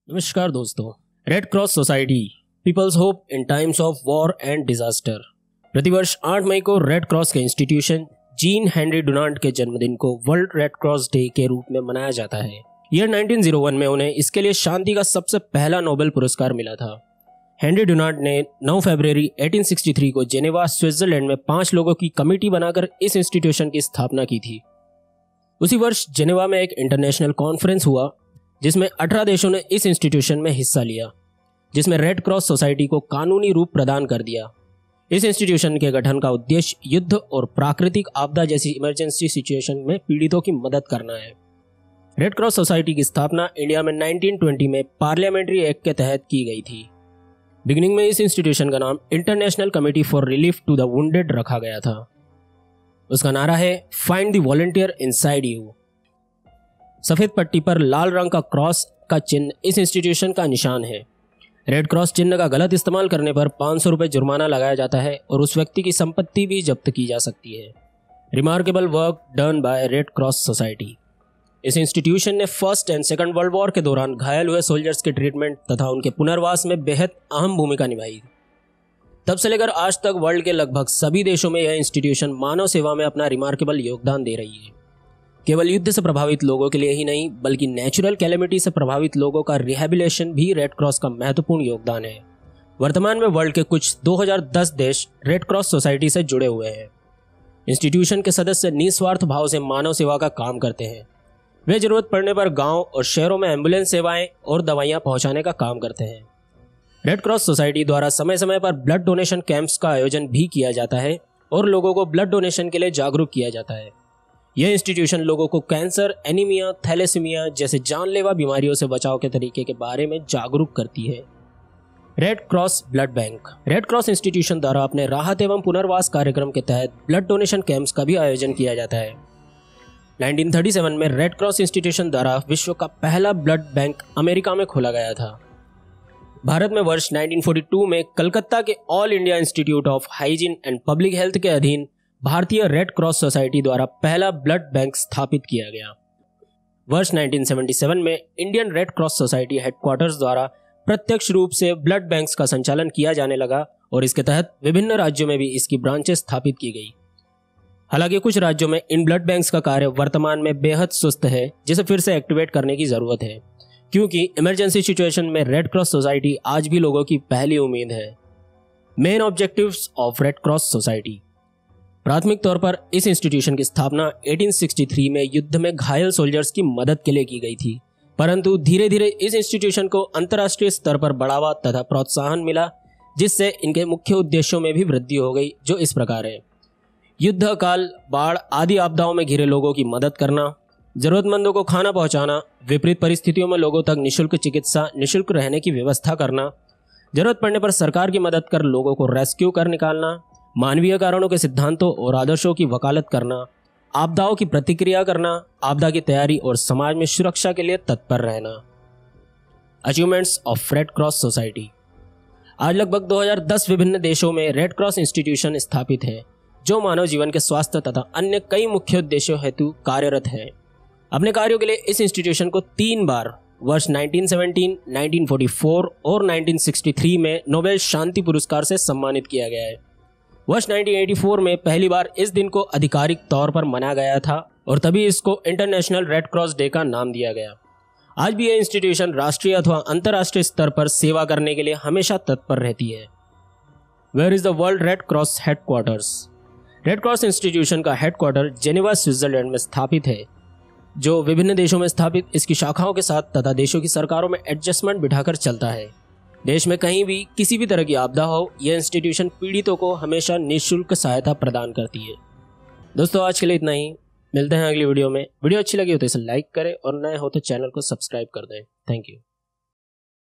नमस्कार दोस्तों। Red Cross Society peoples hope in times of war and disaster. प्रतिवर्ष 8 मई को रेड क्रॉस के इंस्टीट्यूशन जीन हेनरी डुनांट के जन्मदिन को वर्ल्ड रेड क्रॉस डे के रूप में मनाया जाता है। ईयर 1901 में उन्हें इसके लिए शांति का सबसे पहला नोबेल पुरस्कार मिला था। हेनरी डुनांट ने 9 फरवरी 1863 को जेनेवा स्विट्जरलैंड में 5 लोगों की कमेटी बनाकर इस इंस्टीट्यूशन की स्थापना की थी। उसी वर्ष जेनेवा में एक इंटरनेशनल कॉन्फ्रेंस हुआ जिसमें 18 देशों ने इस इंस्टीट्यूशन में हिस्सा लिया, जिसमें रेड क्रॉस सोसाइटी को कानूनी रूप प्रदान कर दिया। इस इंस्टीट्यूशन के गठन का उद्देश्य युद्ध और प्राकृतिक आपदा जैसी इमरजेंसी सिचुएशन में पीड़ितों की मदद करना है। रेड क्रॉस सोसाइटी की स्थापना इंडिया में 1920 में पार्लियामेंट्री एक्ट के तहत की गई थी। बिगिनिंग में इस इंस्टीट्यूशन का नाम International Committee for Relief to the Wounded रखा गया था। उसका नारा है find the volunteer inside you. सफेद पट्टी पर लाल रंग का क्रॉस का चिन्ह इस इंस्टीट्यूशन का निशान है। रेड क्रॉस चिन्ह का गलत इस्तेमाल करने पर 500 रुपये जुर्माना लगाया जाता है और उस व्यक्ति की संपत्ति भी जब्त की जा सकती है। Remarkable work done by red Cross society. इस इंस्टीट्यूशन ने first and second world war के दौरान घायल हुए सोल्जर्स के ट्रीटमेंट तथा उनके पुनर्वास में बेहद अहम भूमिका निभाई। तब से लेकर आज तक वर्ल्ड के लगभग सभी देशों में यह इंस्टीट्यूशन मानव सेवा में अपना रिमार्केबल योगदान दे रही है। केवल युद्ध से प्रभावित लोगों के लिए ही नहीं बल्कि नेचुरल कैलेमिटी से प्रभावित लोगों का रिहेबिलिटेशन भी रेड क्रॉस का महत्वपूर्ण योगदान है। वर्तमान में वर्ल्ड के कुछ 2010 देश रेड क्रॉस सोसाइटी से जुड़े हुए हैं। इंस्टीट्यूशन के सदस्य निस्वार्थ भाव से मानव सेवा का काम करते हैं। वे जरूरत पड़ने पर गांव और शहरों में एम्बुलेंस सेवाएं और दवाइयां पहुंचाने का काम करते हैं। रेड क्रॉस सोसाइटी द्वारा समय समय पर ब्लड डोनेशन कैंप्स का आयोजन भी किया जाता है और लोगों को ब्लड डोनेशन के लिए जागरूक किया जाता है। यह इंस्टीट्यूशन लोगों को कैंसर, एनीमिया, थैलेसीमिया जैसे जानलेवा बीमारियों से बचाव के तरीके के बारे में जागरूक करती है। Red cross blood bank. Red Cross institution द्वारा अपने राहत एवं पुनर्वास कार्यक्रम के तहत ब्लड डोनेशन कैंप्स का भी आयोजन किया जाता है। 1937 में रेड क्रॉस इंस्टीट्यूशन द्वारा विश्व का पहला ब्लड बैंक अमेरिका में खोला गया था। भारत में वर्ष 1942 में कलकत्ता के all India institute of hygiene and public health के अधीन भारतीय रेड क्रॉस सोसाइटी द्वारा पहला ब्लड बैंक स्थापित किया गया। वर्ष 1977 में Indian red Cross society headquarters द्वारा प्रत्यक्ष रूप से ब्लड बैंक्स का संचालन किया जाने लगा और इसके तहत विभिन्न राज्यों में भी इसकी ब्रांचेस स्थापित की गई। हालांकि कुछ राज्यों में इन ब्लड बैंक्स का कार्य वर्तमान में बेहद सुस्त है, जिसे फिर से एक्टिवेट करने की जरूरत है, क्योंकि इमरजेंसी सिचुएशन में रेड क्रॉस सोसाइटी आज भी लोगों की पहली उम्मीद है। Main objectives of red Cross society. प्राथमिक तौर पर इस इंस्टीट्यूशन की स्थापना 1863 में युद्ध में घायल सोल्जर्स की मदद के लिए की गई थी, परंतु धीरे धीरे इस इंस्टीट्यूशन को अंतर्राष्ट्रीय स्तर पर बढ़ावा तथा प्रोत्साहन मिला, जिससे इनके मुख्य उद्देश्यों में भी वृद्धि हो गई, जो इस प्रकार है। युद्ध काल, बाढ़ आदि आपदाओं में घिरे लोगों की मदद करना, जरूरतमंदों को खाना पहुंचाना, विपरीत परिस्थितियों में लोगों तक निःशुल्क चिकित्सा, निःशुल्क रहने की व्यवस्था करना, जरूरत पड़ने पर सरकार की मदद कर लोगों को रेस्क्यू कर निकालना, मानवीय कारणों के सिद्धांतों और आदर्शों की वकालत करना, आपदाओं की प्रतिक्रिया करना, आपदा की तैयारी और समाज में सुरक्षा के लिए तत्पर रहना। Achievements of red Cross society. आज लगभग 2010 विभिन्न देशों में रेड क्रॉस इंस्टीट्यूशन स्थापित हैं, जो मानव जीवन के स्वास्थ्य तथा अन्य कई मुख्य उद्देश्यों हेतु कार्यरत हैं। अपने कार्यों के लिए इस इंस्टीट्यूशन को 3 बार वर्ष 1917, 1944 और 1963 में नोबेल शांति पुरस्कार से सम्मानित किया गया है। वर्ष 1984 में पहली बार इस दिन को आधिकारिक तौर पर मनाया गया था और तभी इसको इंटरनेशनल रेड क्रॉस डे का नाम दिया गया। आज भी यह इंस्टीट्यूशन राष्ट्रीय अथवा अंतर्राष्ट्रीय स्तर पर सेवा करने के लिए हमेशा तत्पर रहती है। Where is the world Red Cross headquarters. Red Cross institution का हेडक्वार्टर जेनेवा स्विट्जरलैंड में स्थापित है, जो विभिन्न देशों में स्थापित इसकी शाखाओं के साथ तथा देशों की सरकारों में एडजस्टमेंट बिठाकर चलता है। देश में कहीं भी किसी भी तरह की आपदा हो, यह इंस्टीट्यूशन पीड़ितों को हमेशा निःशुल्क सहायता प्रदान करती है। दोस्तों, आज के लिए इतना ही। मिलते हैं अगली वीडियो में। वीडियो अच्छी लगी हो तो इसे लाइक करें और नए हो तो चैनल को सब्सक्राइब कर दें। Thank you.